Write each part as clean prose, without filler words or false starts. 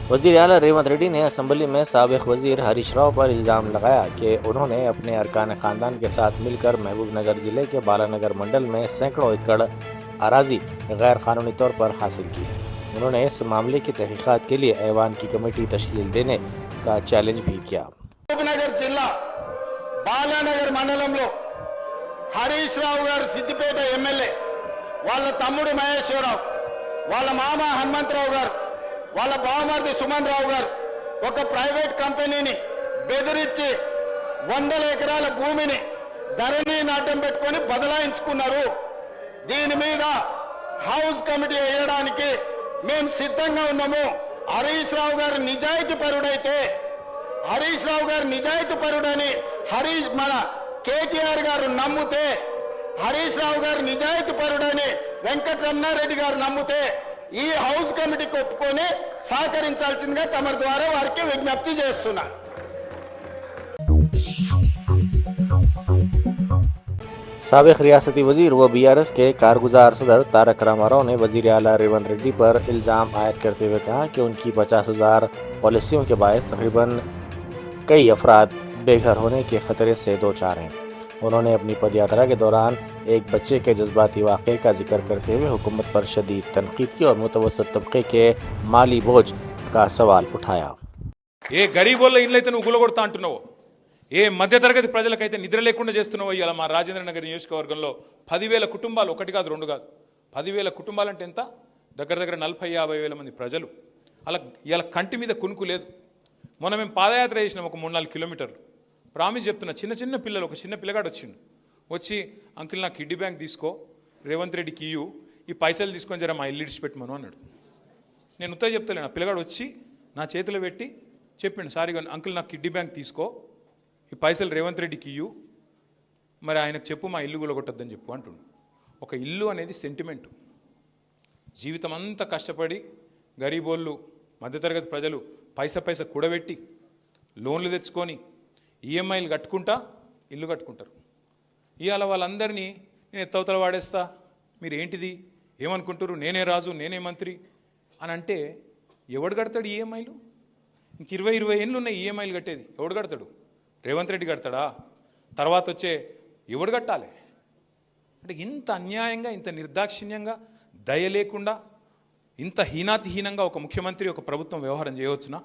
वज़ीर आला रेवंत रेड्डी ने असम्बली में साबिक़ वज़ीर हरीश राव पर इल्ज़ाम लगाया कि उन्होंने अपने अरकान ख़ानदान के साथ मिलकर महबूबनगर ज़िले के बालानगर मंडल में सैकड़ों एकड़ अराज़ी गैर कानूनी तौर पर हासिल की। उन्होंने इस मामले की तहक़ीक़ात के लिए ऐवान की कमेटी तश्कील देने का चैलेंज भी किया। महबूबनगर जिला बालानगर मंडलंलो हरीश राव गारु सिद्दिपेट एम्मेल्ये వాళ్ళ తమ్ముడు మహేశ్వరరావు వాళ్ళ మామ హనుమంతరావు గారు వాళ్ళ బావమరిది సుమన్ రావు గారు ఒక ప్రైవేట్ కంపెనీని బెదిరించి 100 ఎకరాల భూమిని ధరణి నాటం పెట్టుకొని బదలాయించుకున్నారు। దీని మీద హౌస్ కమిటీ వేయడానికి మేము సిద్ధంగా ఉన్నాము। హరీష్ రావు గారు నిజాయితీ పరుడైతే హరీష్ రావు గారు నిజాయితీ పరుడని మన కేటీఆర్ గారు నమ్మితే హరీష్ రావు గారు నిజాయితీ పరుడని వెంకటరమణారెడ్డి గారు నమ్మితే ఈ హౌస్ కమిటీకి ఒప్పుకొని సహకరించాల్సిందిగా తమ ద్వారా వారికి విజ్ఞప్తి చేస్తున్నా। साबिक़ रियासती वज़ीर व BRS के कारगुजार सदर तारक रामाराव ने वज़ीर आला रेवंत रेड्डी पर इल्ज़ाम आयद करते हुए कहा कि उनकी 50,000 पॉलिसियों के बायस तकरीबन कई अफराद बेघर होने के खतरे से दो चार हैं। उन्होंने अपनी पदयात्रा के दौरान एक बच्चे के जज्बाती वाक़े का जिक्र करते हुए हुकूमत पर शदीद तनकीद की और मुतवस्सित तबके के माली बोझ का सवाल उठाया। ఏ గరీబోళ్ళ ఇళ్ళైతే నువ్వు గులగొడతా అంటున్నావు, ఏ మధ్యతరగతి ప్రజలకైతే నిద్ర లేకుండా చేస్తున్నావు। ఇలా మా రాజేంద్ర నగర్ నియోజకవర్గంలో 10,000 కుటుంబాలు, ఒకటి కాదు రెండు కాదు 10,000 కుటుంబాలు అంటే ఎంత, దగ్గర దగ్గర 40-50 వేల మంది ప్రజలు అలా ఇలా కంటి మీద కునుకు లేదు। మొన్న మేము పాదయాత్ర చేసినాం ఒక 3-4 కిలోమీటర్లు। ప్రామిస్ చెప్తున్నా, చిన్న చిన్న పిల్లలు, ఒక చిన్న పిల్లగాడు వచ్చి అంకిల్ నా కిడ్నీ బ్యాంక్ తీసుకో, రేవంత్ రెడ్డికి ఇయ్యు, ఈ పైసలు తీసుకొని జర మా ఇల్లు ఇడిచిపెట్టమను అన్నాడు। నేను ఉత్తరం చెప్తలేను, ఆ పిల్లగాడు వచ్చి నా చేతిలో పెట్టి చెప్పిండు, సారీ అంకిల్ నాకు కిడ్నీ బ్యాంక్ తీసుకో, ఈ పైసలు రేవంత్ రెడ్డికి ఇయ్యు, మరి ఆయనకు చెప్పు మా ఇల్లు కూలగొట్టొద్దని చెప్పు అంటుండు। ఒక ఇల్లు అనేది సెంటిమెంటు। జీవితం అంతా కష్టపడి గరీబోళ్ళు, మధ్యతరగతి ప్రజలు పైసా కూడబెట్టి లోన్లు తెచ్చుకొని ఈఎంఐలు కట్టుకుంటా ఇల్లు కట్టుకుంటారు। ఇవాళ వాళ్ళందరినీ నేను ఎత్తవతల వాడేస్తా, మీరు ఏంటిది ఏమనుకుంటారు, నేనే రాజు నేనే మంత్రి అని అంటే ఎవడు కడతాడు ఈఎంఐలు? ఇంక 20 ఏళ్ళు ఉన్నాయి ఈఎంఐలు కట్టేది, ఎవడు కడతాడు? రేవంత్ రెడ్డి కడతాడా? తర్వాత వచ్చే ఎవడు కట్టాలి? అంటే ఇంత అన్యాయంగా, ఇంత నిర్దాక్షిణ్యంగా, దయ లేకుండా, ఇంత హీనాతిహీనంగా ఒక ముఖ్యమంత్రి, ఒక ప్రభుత్వం వ్యవహారం చేయవచ్చునా?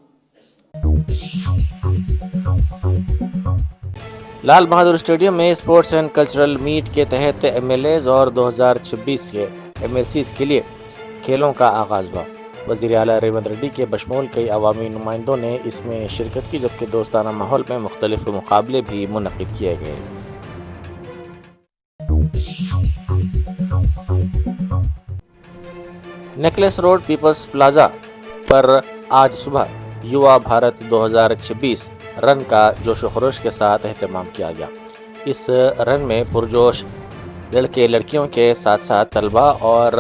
लाल बहादुर स्टेडियम में स्पोर्ट्स एंड कल्चरल मीट के तहत MLAs और 2026 के MLCs के लिए खेलों का आगाज हुआ। वज़ीर आला रेवंत रेड्डी के बशमूल कई अवामी नुमाइंदों ने इसमें शिरकत की, जबकि दोस्ताना माहौल में मुख्तलिफ मुकाबले भी मुनक़िद किए गए। नेकलेस रोड पीपल्स प्लाजा पर आज सुबह युवा भारत 2026 रन का जोश खरोश के साथ एहतमाम किया गया। इस रन में पुरजोश लड़के लड़कियों के साथ साथ तलबा और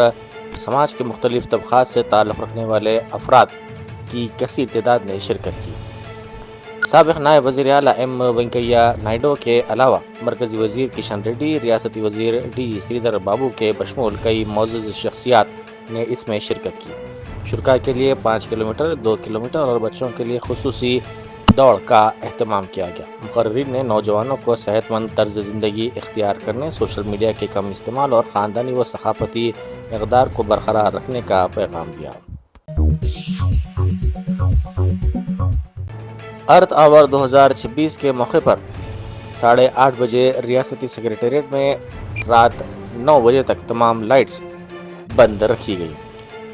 समाज के मुख्तलिफ तबक़ात से ताल्लुक़ रखने वाले अफराद की कसीर तादाद ने शिरकत की। साबिक़ नायब वज़ीर आला M वेंकैया नायडू के अलावा मरकज़ी वज़ीर किशन रेड्डी, रियासती वज़ीर D श्रीधर बाबू के बशमूल कई मौजूद शख्सियात ने इसमें शिरकत की। शुरका के लिए 5 किलोमीटर, 2 किलोमीटर और बच्चों के लिए खुसूसी दौड़ का एहतमाम किया गया। मुक़र्रिरीन ने नौजवानों को सेहतमंद तर्ज ज़िंदगी इख्तियार करने, सोशल मीडिया के कम इस्तेमाल और ख़ानदानी व सक़ाफ़ती इक़दार को बरकरार रखने का पैगाम दिया। अर्थ आवर 2026 के मौके पर 8:30 बजे रियासती सेक्रेटेरिएट में रात 9 बजे तक तमाम लाइट्स बंद रखी गई।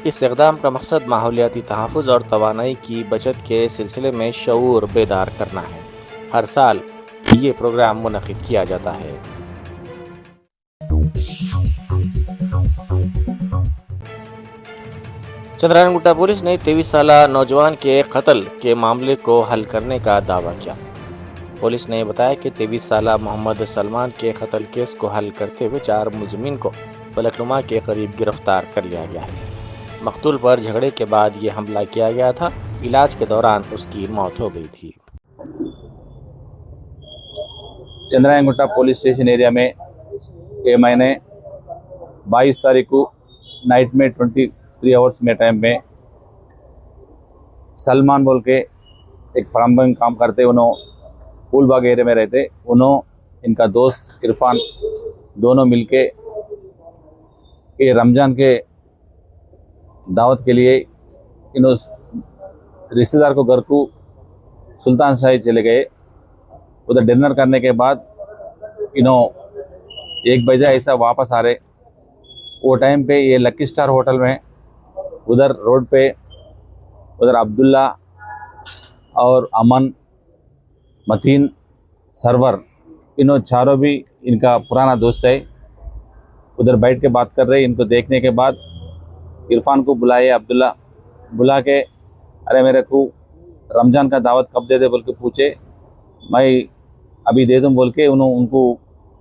इस इक़दाम का मकसद माहौलियाती तहफ़्फ़ुज़ और तवानाई की बचत के सिलसिले में शऊर बेदार करना है। हर साल ये प्रोग्राम मुनक़िद किया जाता है। चंद्रायनगुट्टा पुलिस ने 23 साल नौजवान के कत्ल के मामले को हल करने का दावा किया। पुलिस ने बताया कि 23 साल मोहम्मद सलमान के कत्ल केस को हल करते हुए 4 मुलज़िमीन को फलकनुमा के करीब गिरफ्तार कर लिया गया है। मकतूल पर झगड़े के बाद ये हमला किया गया था। इलाज के दौरान उसकी मौत हो गई थी। चंद्रायनगुट्टा पुलिस स्टेशन एरिया में ये मैंने 22 तारीख को नाइट में 23 आवर्स में टाइम में सलमान बोल के एक प्लम्बिंग काम करते, उन्होंने फूलबाग एरिया में रहते, उन्होंने इनका दोस्त इरफान दोनों मिलके ये रमज़ान के दावत के लिए इन्हों रिश्तेदार को घर को सुल्तान शाही चले गए। उधर डिनर करने के बाद इन्हों 1 बजे ऐसा वापस आ रहे। वो टाइम पे ये लकी स्टार होटल में उधर रोड पे उधर अब्दुल्ला और अमन, मतीन, सरवर, इन्हों चारों भी इनका पुराना दोस्त है। उधर बैठ के बात कर रहे। इनको देखने के बाद इरफान को बुलाए, अब्दुल्ला बुला के अरे मेरे को रमज़ान का दावत कब दे दे बोल के पूछे। मैं अभी दे दूँ बोल के उनको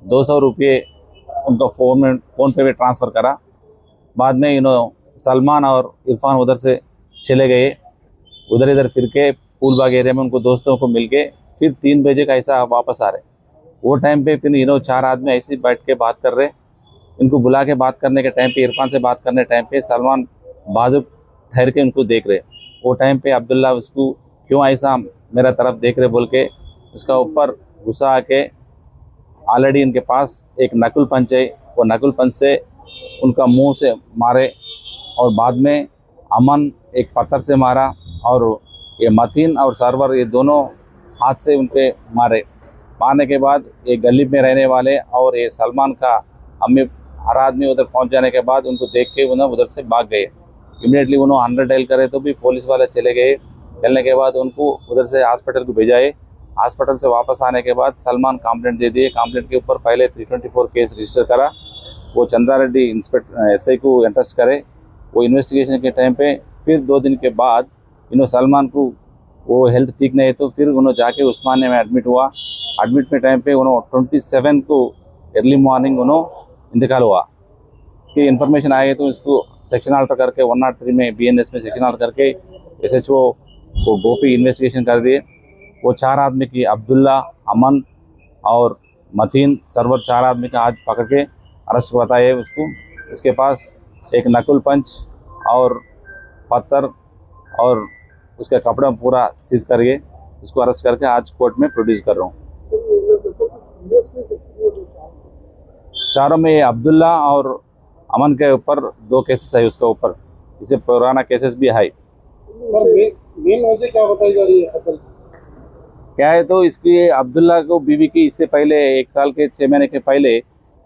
200 रुपये उनका फ़ोन पे ट्रांसफ़र करा। बाद में सलमान और इरफान उधर से चले गए। उधर इधर फिर के फूलबाग एरिया में उनको दोस्तों को मिल के फिर 3 बजे का ऐसा वापस आ रहे। वो टाइम पे फिर 4 आदमी ऐसे ही बैठ के बात कर रहे। इनको बुला के बात करने के टाइम पे, इरफान से बात करने टाइम पे सलमान बाजू ठहर के उनको देख रहे। वो टाइम पे अब्दुल्ला उसको क्यों ऐसा मेरा तरफ देख रहे बोल के उसका ऊपर गुस्सा आके ऑलरेडी इनके पास एक नकुल पंच है, वो नकुल पंच से उनका मुंह से मारे और बाद में अमन एक पत्थर से मारा और ये मतीन और सरवर ये दोनों हाथ से उनके मारने के बाद ये गली में रहने वाले और ये सलमान का अम्मी हर आदमी उधर पहुंच जाने के बाद उनको देख के उन्हें उधर से भाग गए। इमीडिएटली उन्होंने 100 डायल करे तो भी पुलिस वाले चले गए। चलने के बाद उनको उधर से हॉस्पिटल को भेजा है। हॉस्पिटल से वापस आने के बाद सलमान कंप्लेंट दे दिए। कंप्लेंट के ऊपर पहले 324 केस रजिस्टर करा। वो चंद्रा रेड्डी इंस्पेक्टर एसआई को इंटरेस्ट करे। वो इन्वेस्टिगेशन के टाइम पे फिर 2 दिन के बाद सलमान को वो हेल्थ ठीक नहीं है तो फिर उन्होंने जाके उस्मानिया में एडमिट हुआ। एडमिट में टाइम पे उन्होंने 27 को अर्ली मॉर्निंग इंतकाल हुआ। कि इन्फॉर्मेशन आए तो इसको सेक्शन ऑर्डर करके 103 में BNS में सेक्शन ऑर्डर करके SHO को गोपी इन्वेस्टिगेशन कर दिए। वो 4 आदमी की अब्दुल्ला, अमन और मतीन, सरवर 4 आदमी का आज पकड़ के अरेस्ट बताए उसको। उसके पास एक नकुल पंच और पत्थर और उसका कपड़ा पूरा सीज करके उसको अरेस्ट करके आज कोर्ट में प्रोड्यूस कर रहा हूँ। चारों में अब्दुल्ला और अमन के ऊपर 2 केसेस है उसके ऊपर, इसे पुराना केसेस भी है। मेन वजह क्या बताई जा रही है कत्ल? क्या है तो इसकी अब्दुल्ला को बीवी की इससे पहले 1 साल के 6 महीने के पहले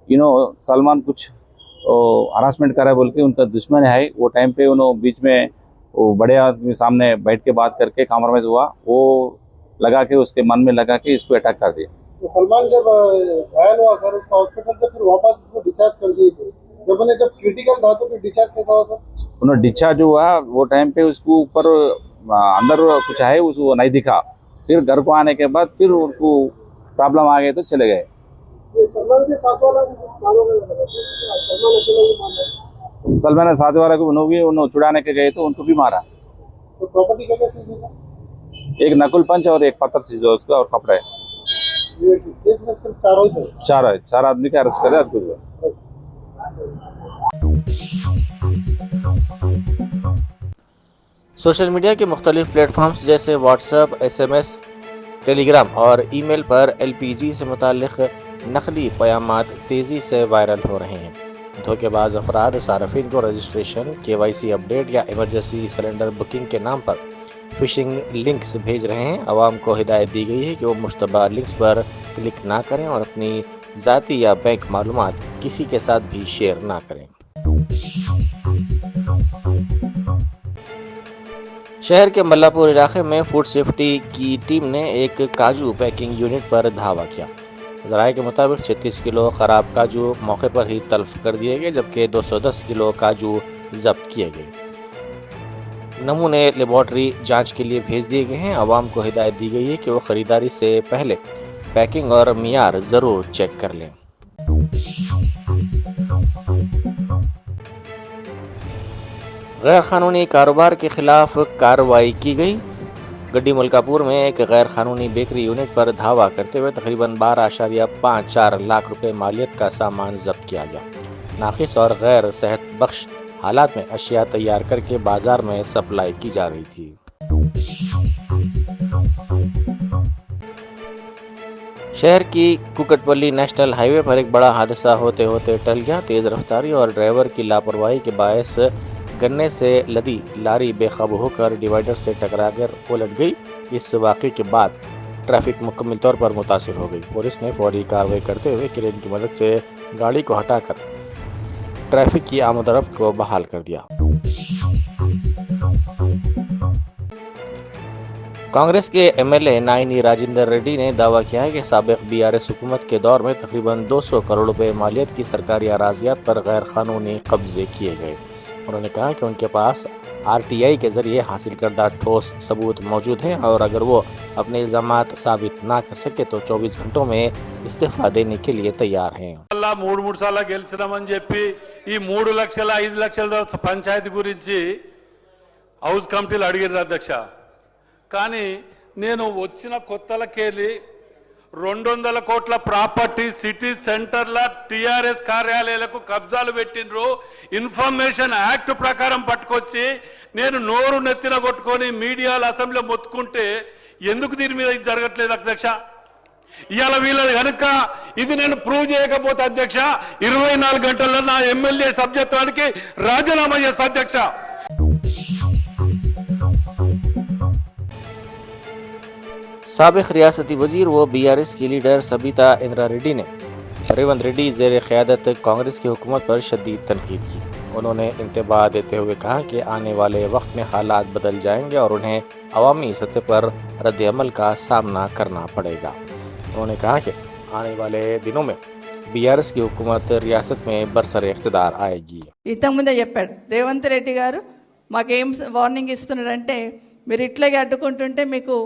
सलमान कुछ हरासमेंट करा बोल के उनका दुश्मन है। वो टाइम पे बीच में वो बड़े आदमी सामने बैठ के बात करके कॉम्प्रोमाइज हुआ। वो लगा के उसके मन में लगा के इसको अटैक कर दिया। तो सलमान जब घायल हुआ सर उसको हॉस्पिटल से फिर वापस उसको डिस्चार्ज कर दिए थे। जब क्रिटिकल था तो फिर डिस्चार्ज कैसा हुआ सर? उन्होंने डिस्चार्ज हुआ वो टाइम पे उसको ऊपर अंदर कुछ है उसको नहीं दिखा। फिर घर को आने के बाद फिर उनको प्रॉब्लम आ गई तो चले गए। सलमान के साथ वाला सलमान के साथ वाला को उन्होंने छुड़ाने के गए तो उनको भी मारा। तो प्रॉपर्टी का कैसे सीज हुआ? एक नकुल पंच और एक पत्थर सीज हुआ उसका और कपड़ा है। केस में सिर्फ 4 ही थे। 4 आदमी का अरेस्ट कर दिया आज। सोशल मीडिया के मुख्तलिफ प्लेटफॉर्म्स जैसे व्हाट्सएप, SMS, टेलीग्राम और ईमेल पर LPG से मुताल्लिक़ नकली क़यामात तेज़ी से वायरल हो रहे हैं। धोखेबाज अफराद सार्फिन को रजिस्ट्रेशन, KYC अपडेट या इमरजेंसी सिलेंडर बुकिंग के नाम पर फिशिंग लिंक्स भेज रहे हैं। आवाम को हिदायत दी गई है कि वो मुश्तबा लिंक्स पर क्लिक ना करें और अपनी ज़ाती या बैंक मालूमात किसी के साथ भी शेयर ना करें। शहर के मल्लापुर इलाके में फूड सेफ्टी की टीम ने एक काजू पैकिंग यूनिट पर धावा किया। ज़राए के मुताबिक 36 किलो ख़राब काजू मौके पर ही तल्फ कर दिए गए, जबकि 210 किलो काजू जब्त किए गए। नमूने लेबॉर्ट्री जांच के लिए भेज दिए गए हैं। आवाम को हिदायत दी गई है कि वो ख़रीदारी से पहले पैकिंग और मियार ज़रूर चेक कर लें। गैर कानूनी कारोबार के खिलाफ कार्रवाई की गई। गड्डी मलकापुर में एक गैर कानूनी बेकरी यूनिट पर धावा करते हुए तकरीबन 12.54 लाख रुपए मालियत का सामान जब्त किया गया। नाकिस और गैर सेहत बख्श हालात में अशिया तैयार करके बाजार में सप्लाई की जा रही थी। शहर की कुकटपल्ली नेशनल हाईवे पर एक बड़ा हादसा होते होते टल गया। तेज रफ्तारी और ड्राइवर की लापरवाही के बायस गन्ने से लदी लारी बेकाबू होकर डिवाइडर से टकराकर उलट गई। इस वाक़े के बाद ट्रैफिक मुकम्मल तौर पर मुतासिर हो गई। पुलिस ने फौरी कार्रवाई करते हुए क्रेन की मदद से गाड़ी को हटाकर ट्रैफिक की आमदरफ्त को बहाल कर दिया। कांग्रेस के एमएलए नायनी राजेंद्र रेड्डी ने दावा किया है कि साबिक बीआरएस हुकूमत के दौर में तकरीबन 200 करोड़ रुपए मालियत की सरकारी अराजियात पर गैर कानूनी कब्जे किए गए। उन्होंने कहा कि उनके पास आरटीआई के जरिए हासिल करदा ठोस सबूत मौजूद हैं और अगर वो अपने इल्जामात साबित ना कर सके तो 24 घंटों में इस्तीफा देने के लिए तैयार हैं। 3 సార్లు గెలిచినామని చెప్పి ఈ 3 లక్షల 5 లక్షల పంచాయతీ గురించి హౌస్ కమిటీలు అడిగారు అధ్యక్ష. కానీ నేను వచ్చిన కొత్తలకెళ్ళి 200 కోట్ల ప్రాపర్టీ సిటీ సెంటర్ల టిఆర్ఎస్ కార్యాలయాలకు కబ్జాలు పెట్టిండ్రు. ఇన్ఫర్మేషన్ యాక్ట్ ప్రకారం పట్టుకొచ్చి నేను నోరు నెత్తిన కొట్టుకొని మీడియాలో అసెంబ్లీలో మొత్తుకుంటే ఎందుకు దీని మీద ఇది జరగట్లేదు అధ్యక్ష? ఇవాళ వీళ్ళది కనుక ఇది నేను ప్రూవ్ చేయకపోతే అధ్యక్ష 24 గంటల్లో నా ఎమ్మెల్యే సభ్యత్వానికి రాజీనామా చేస్తా అధ్యక్ష. साबिक रियासती वजीर व बीआरएस की लीडर सबिता इंदिरा रेड्डी ने रेवंत रेड्डी ज़ेर क़यादत कांग्रेस की हुकूमत पर शदीद तनकीद की। उन्होंने इंतबाह देते हुए कहा कि आने वाले वक्त में हालात बदल जाएंगे और उन्हें अवामी सतह पर रद्द-ए-अमल का सामना करना पड़ेगा। उन्होंने कहा कि आने वाले दिनों में बीआरएस की हुकूमत रियासत में बरसर इख्तिदार आएगी। ఇంతకుముందే చెప్పాడు రేవంత్ రెడ్డి గారు మాకేం వార్నింగ్ ఇస్తున్నాడంటే మీరు ఇట్లాగే అడ్డుకుంటుంటే మీకు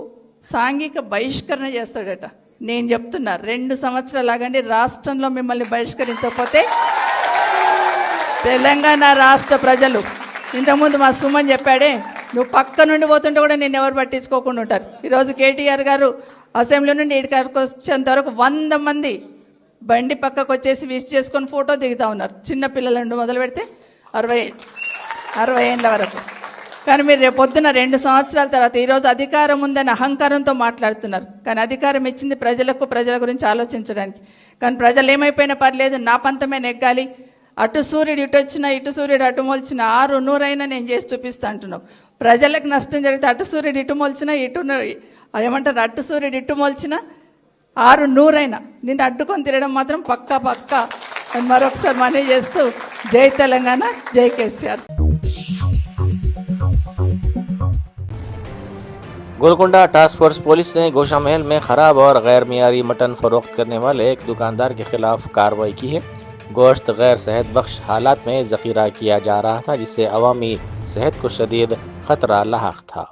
సాంఘిక బహిష్కరణ చేస్తాడట. నేను చెప్తున్నా 2 సంవత్సరాలు ఆగండి, రాష్ట్రంలో మిమ్మల్ని బహిష్కరించకపోతే తెలంగాణ రాష్ట్ర ప్రజలు ఇంతకుముందు మా సుమన్ చెప్పాడే నువ్వు పక్క నుండి పోతుంటే కూడా నేను ఎవరు పట్టించుకోకుండా ఉంటారు. ఈరోజు కేటీఆర్ గారు అసెంబ్లీ నుండి ఇక్కడికి వచ్చేంత వరకు 100 మంది బండి పక్కకు వచ్చేసి విష్ చేసుకొని ఫోటో దిగుతూ ఉన్నారు. చిన్న పిల్లల నుండి మొదలు పెడితే 60 ఏళ్ళ వరకు. కానీ మీరు రేపు పొద్దున 2 సంవత్సరాల తర్వాత ఈరోజు అధికారం ఉందని అహంకారంతో మాట్లాడుతున్నారు. కానీ అధికారం ఇచ్చింది ప్రజలకు, ప్రజల గురించి ఆలోచించడానికి. కానీ ప్రజలు ఏమైపోయినా పర్లేదు, నా పంతమే నెగ్గాలి, అటు సూర్యుడు ఇటు వచ్చినా ఇటు సూర్యుడు అటు మొలిచిన 6-100 నేను చేసి చూపిస్తా అంటున్నావు. ప్రజలకు నష్టం జరిగితే అటు సూర్యుడు ఇటు మొలిచినా ఏమంటారు అటు సూర్యుడు ఇటు మొలిచినా 6-100 నిన్ను అడ్డుకొని తిరగడం మాత్రం పక్కా అని మరొకసారి మనవి చేస్తూ జై తెలంగాణ, జై KCR. Golconda task force police ने गोशा महल में खराब और गैर मियारी मटन फरोख्त करने वाले एक दुकानदार के खिलाफ कार्रवाई की है। गोश्त गैर सेहत बख्श हालात में जखीरा किया जा रहा था जिससे अवामी सेहत को शदीद खतरा लाहक था।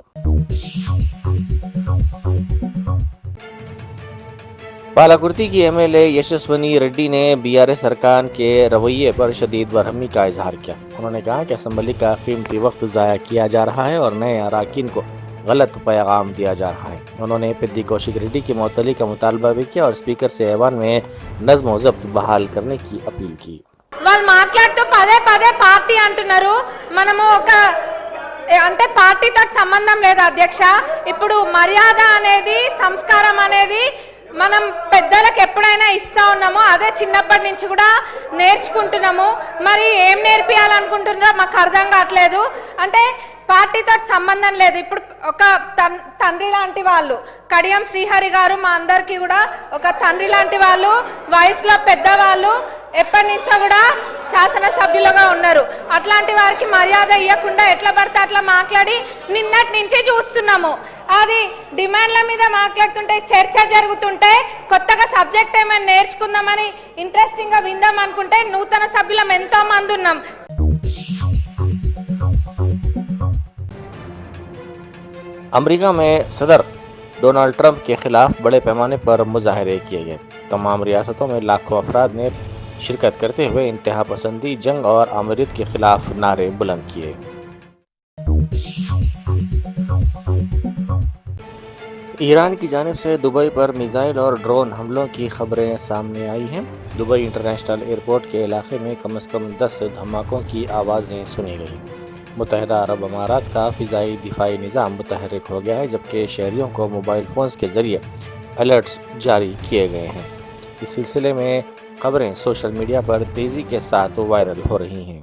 बालाकुर्ती की एमएलए यशस्वनी रेड्डी ने बीआरएस अरकान के रवैये पर शदीद बरहमी का इजहार किया। उन्होंने कहा कि असम्बली का कीमती वक्त ज़ाया किया जा रहा है और नए अरकान को गलत पैगाम दिया जा रहा है। उन्होंने पिद्दी कौशिक रेड्डी की मुअत्तली का मुतालबा भी किया और स्पीकर से ऐवान में नज़्म व ज़ब्त बहाल करने की अपील की। వాళ్ళు మాట్లాడుతూ పదే పార్టీ అంటున్నారు. మనము అంటే పార్టీతో సంబంధం లేదు అధ్యక్ష. ఇప్పుడు మర్యాద అనేది, సంస్కారం అనేది మనం పెద్దలకు ఎప్పుడైనా ఇస్తా ఉన్నామో అదే చిన్నప్పటి నుంచి కూడా నేర్చుకుంటున్నాము. మరి ఏం నేర్పియాలనుకుంటున్నారో మాకు అర్థం కావట్లేదు. అంటే పార్టీతో సంబంధం లేదు. ఇప్పుడు ఒక తండ్రి లాంటి వాళ్ళు కడియం శ్రీహరి గారు మా అందరికీ కూడా ఒక తండ్రి లాంటి వాళ్ళు, వయసులో పెద్దవాళ్ళు, ఎప్పటి నుంచో కూడా శాసనసభ్యులుగా ఉన్నారు. అట్లాంటి వారికి మర్యాద ఇవ్వకుండా ఎట్లా పడితే అట్లా మాట్లాడి నిన్నటి నుంచే చూస్తున్నాము. అది డిమాండ్ల మీద మాట్లాడుతుంటే, చర్చ జరుగుతుంటే, కొత్తగా సబ్జెక్ట్ ఏమైనా నేర్చుకుందామని ఇంట్రెస్టింగ్గా విందాం అనుకుంటే నూతన సభ్యులం ఎంతో మంది ఉన్నాం. अमेरिका में सदर डोनाल्ड ट्रंप के खिलाफ बड़े पैमाने पर मुजाहरे किए गए। तमाम रियासतों में लाखों अफराद ने शिरकत करते हुए इंतहा पसंदी, जंग और आमरीत के खिलाफ नारे बुलंद किए। ईरान की जानिब से दुबई पर मिसाइल और ड्रोन हमलों की खबरें सामने आई हैं। दुबई इंटरनेशनल एयरपोर्ट के इलाके में कम से कम 10 धमाकों की आवाज़ें सुनी गई। मुत्तहिदा अरब अमारात का फ़िज़ाई दिफाई निज़ाम मुतहर्रिक हो गया है, जबकि शहरियों को मोबाइल फ़ोन्स के ज़रिए अलर्ट्स जारी किए गए हैं। इस सिलसिले में खबरें सोशल मीडिया पर तेजी के साथ वायरल हो रही हैं।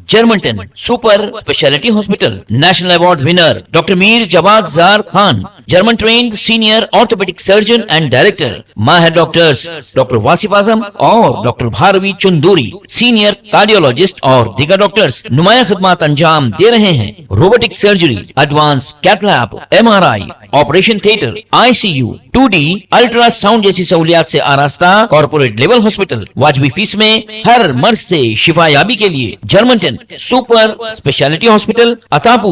जर्मनटन super speciality hospital national award winner doctor Mir Jawad Zar Khan, German trained senior orthopaedic surgeon and director, माहिर डॉक्टर्स डॉक्टर वासिफ आजम और doctor Bharvi Chanduri, senior cardiologist और दीगर डॉक्टर्स नुमाया खिदमत अंजाम दे रहे हैं। Robotic surgery, advance cath lab, MRI, operation theatre, ICU, 2D ultrasound जैसी सहूलियात से आरास्ता कॉर्पोरेट लेवल हॉस्पिटल। वाजबी फीस में हर मर्ज से शिफायाबी के लिए Germanton super speciality hospital, Attapur,